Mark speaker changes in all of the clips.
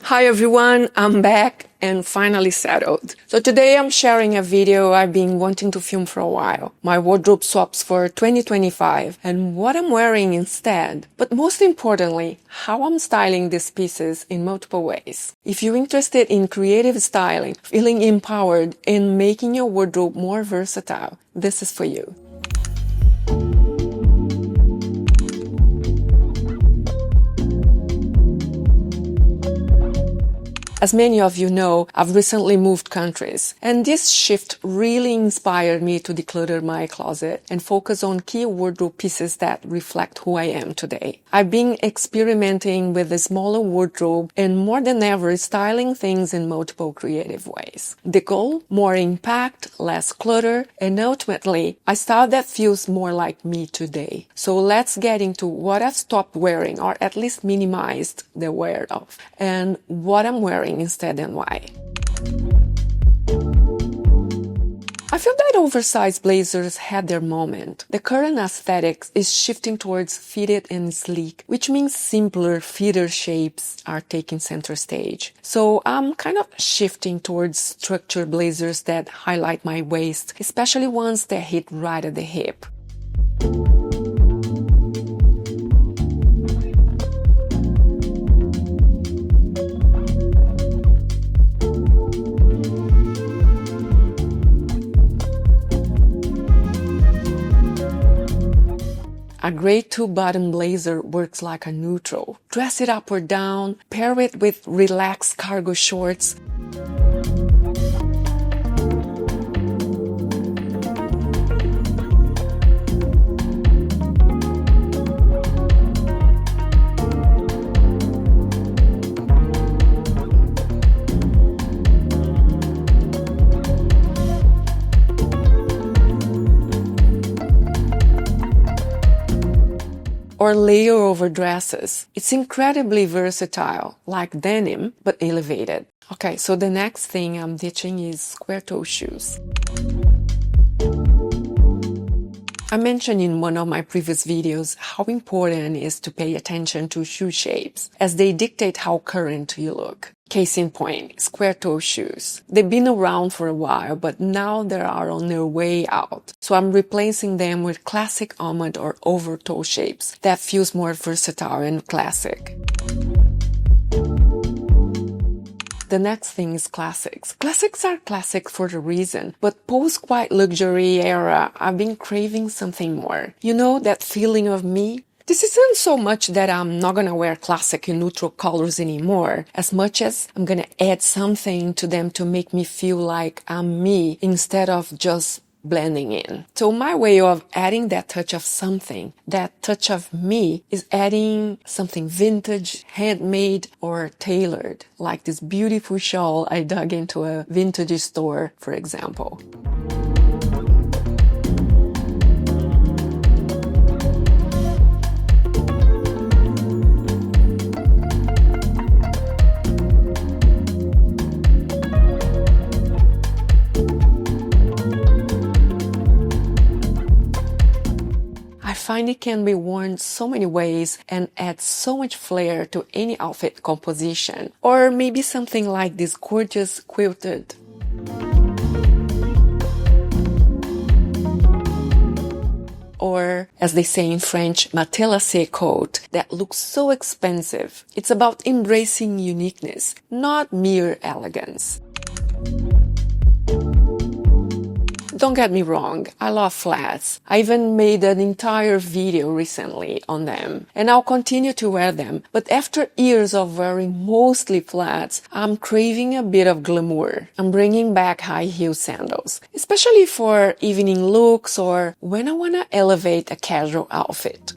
Speaker 1: Hi everyone, I'm back and finally settled. So today I'm sharing a video I've been wanting to film for a while. My wardrobe swaps for 2025 and what I'm wearing instead. But most importantly, how I'm styling these pieces in multiple ways. If you're interested in creative styling, feeling empowered, and making your wardrobe more versatile, this is for you. As many of you know, I've recently moved countries, and this shift really inspired me to declutter my closet and focus on key wardrobe pieces that reflect who I am today. I've been experimenting with a smaller wardrobe and more than ever styling things in multiple creative ways. The goal? More impact, less clutter, and ultimately, a style that feels more like me today. So let's get into what I've stopped wearing, or at least minimized the wear of, and what I'm wearing instead and why. I feel that oversized blazers had their moment. The current aesthetics is shifting towards fitted and sleek, which means simpler, fitter shapes are taking center stage. So I'm kind of shifting towards structured blazers that highlight my waist, especially ones that hit right at the hip. A gray two-button blazer works like a neutral. Dress it up or down, pair it with relaxed cargo shorts. Or layer over dresses. It's incredibly versatile, like denim, but elevated. Okay, so the next thing I'm ditching is square toe shoes. I mentioned in one of my previous videos how important it is to pay attention to shoe shapes, as they dictate how current you look. Case in point, square toe shoes. They've been around for a while, but now they are on their way out. So I'm replacing them with classic almond or oval toe shapes that feels more versatile and classic. The next thing is classics. Classics are classic for a reason, but post-quiet luxury era, I've been craving something more. You know, that feeling of me? This isn't so much that I'm not gonna wear classic and neutral colors anymore, as much as I'm gonna add something to them to make me feel like I'm me instead of just blending in. So my way of adding that touch of something, that touch of me, is adding something vintage, handmade, or tailored, like this beautiful shawl I dug into a vintage store, for example. I find it can be worn so many ways and add so much flair to any outfit composition. Or maybe something like this gorgeous quilted. Or, as they say in French, matelassé coat that looks so expensive. It's about embracing uniqueness, not mere elegance. Don't get me wrong, I love flats. I even made an entire video recently on them, and I'll continue to wear them. But after years of wearing mostly flats, I'm craving a bit of glamour. I'm bringing back high heel sandals, especially for evening looks or when I want to elevate a casual outfit.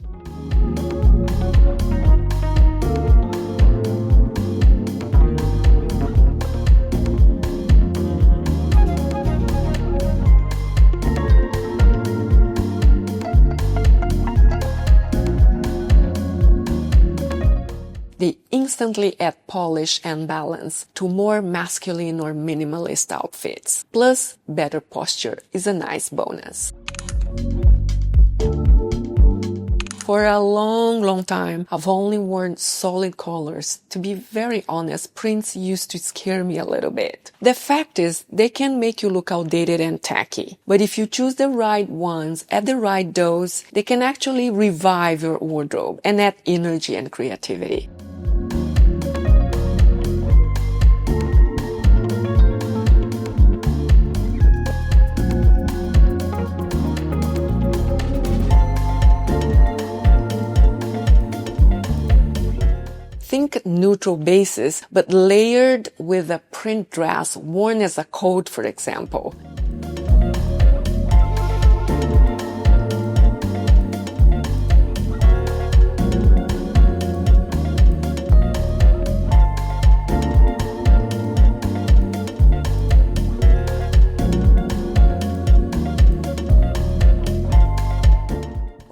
Speaker 1: They instantly add polish and balance to more masculine or minimalist outfits. Plus, better posture is a nice bonus. For a long time, I've only worn solid colors. To be very honest, prints used to scare me a little bit. The fact is, they can make you look outdated and tacky. But if you choose the right ones at the right dose, they can actually revive your wardrobe and add energy and creativity. Think neutral bases, but layered with a print dress worn as a coat, for example.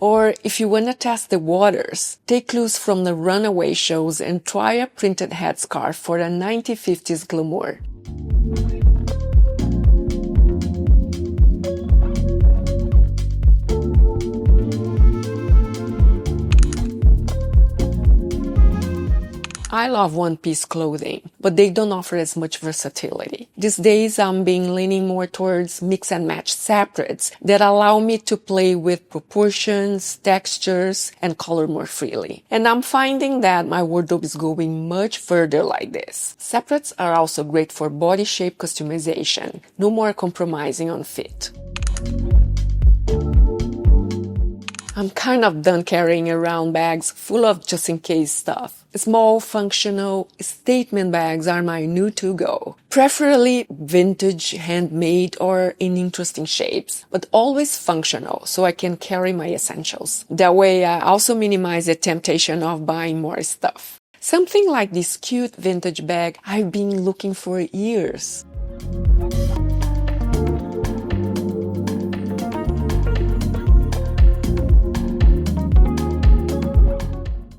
Speaker 1: Or if you want to test the waters, take clues from the runaway shows and try a printed headscarf for a 1950s glamour. I love one-piece clothing, but they don't offer as much versatility. These days, I'm leaning more towards mix and match separates that allow me to play with proportions, textures, and color more freely. And I'm finding that my wardrobe is going much further like this. Separates are also great for body shape customization. No more compromising on fit. I'm kind of done carrying around bags full of just-in-case stuff. Small, functional, statement bags are my new to-go. Preferably vintage, handmade, or in interesting shapes, but always functional so I can carry my essentials. That way, I also minimize the temptation of buying more stuff. Something like this cute vintage bag I've been looking for years.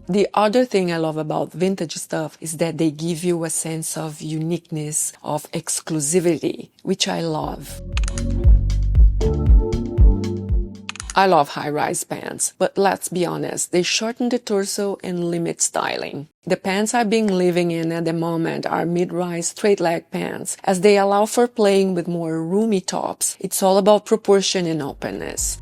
Speaker 1: The other thing I love about vintage stuff is that they give you a sense of uniqueness, of exclusivity, which I love. I love high-rise pants, but let's be honest, they shorten the torso and limit styling. The pants I've been living in at the moment are mid-rise straight-leg pants, as they allow for playing with more roomy tops. It's all about proportion and openness.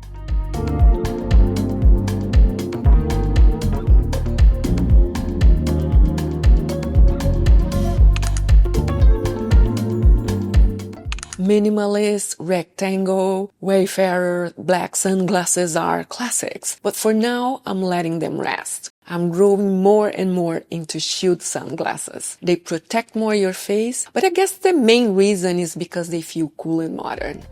Speaker 1: Minimalist, rectangle, wayfarer, black sunglasses are classics, but for now, I'm letting them rest. I'm growing more and more into shield sunglasses. They protect more your face, but I guess the main reason is because they feel cool and modern.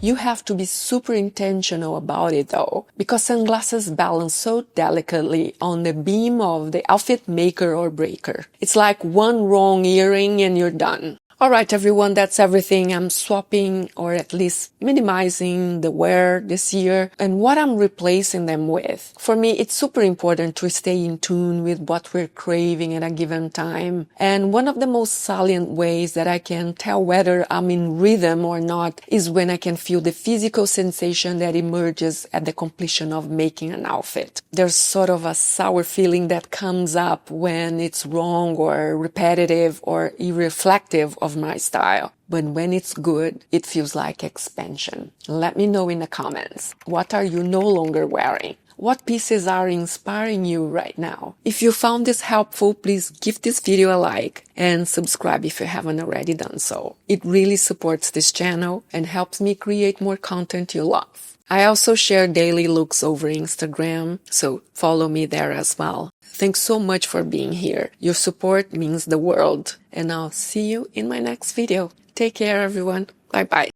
Speaker 1: You have to be super intentional about it though, because sunglasses balance so delicately on the beam of the outfit maker or breaker. It's like one wrong earring and you're done. Alright everyone, that's everything. I'm swapping or at least minimizing the wear this year and what I'm replacing them with. For me, it's super important to stay in tune with what we're craving at a given time. And one of the most salient ways that I can tell whether I'm in rhythm or not is when I can feel the physical sensation that emerges at the completion of making an outfit. There's sort of a sour feeling that comes up when it's wrong or repetitive or irreflective of my style. But when it's good, it feels like expansion. Let me know in the comments. What are you no longer wearing? What pieces are inspiring you right now? If you found this helpful, please give this video a like and subscribe if you haven't already done so. It really supports this channel and helps me create more content you love. I also share daily looks over Instagram, so follow me there as well. Thanks so much for being here. Your support means the world. And I'll see you in my next video. Take care, everyone. Bye-bye.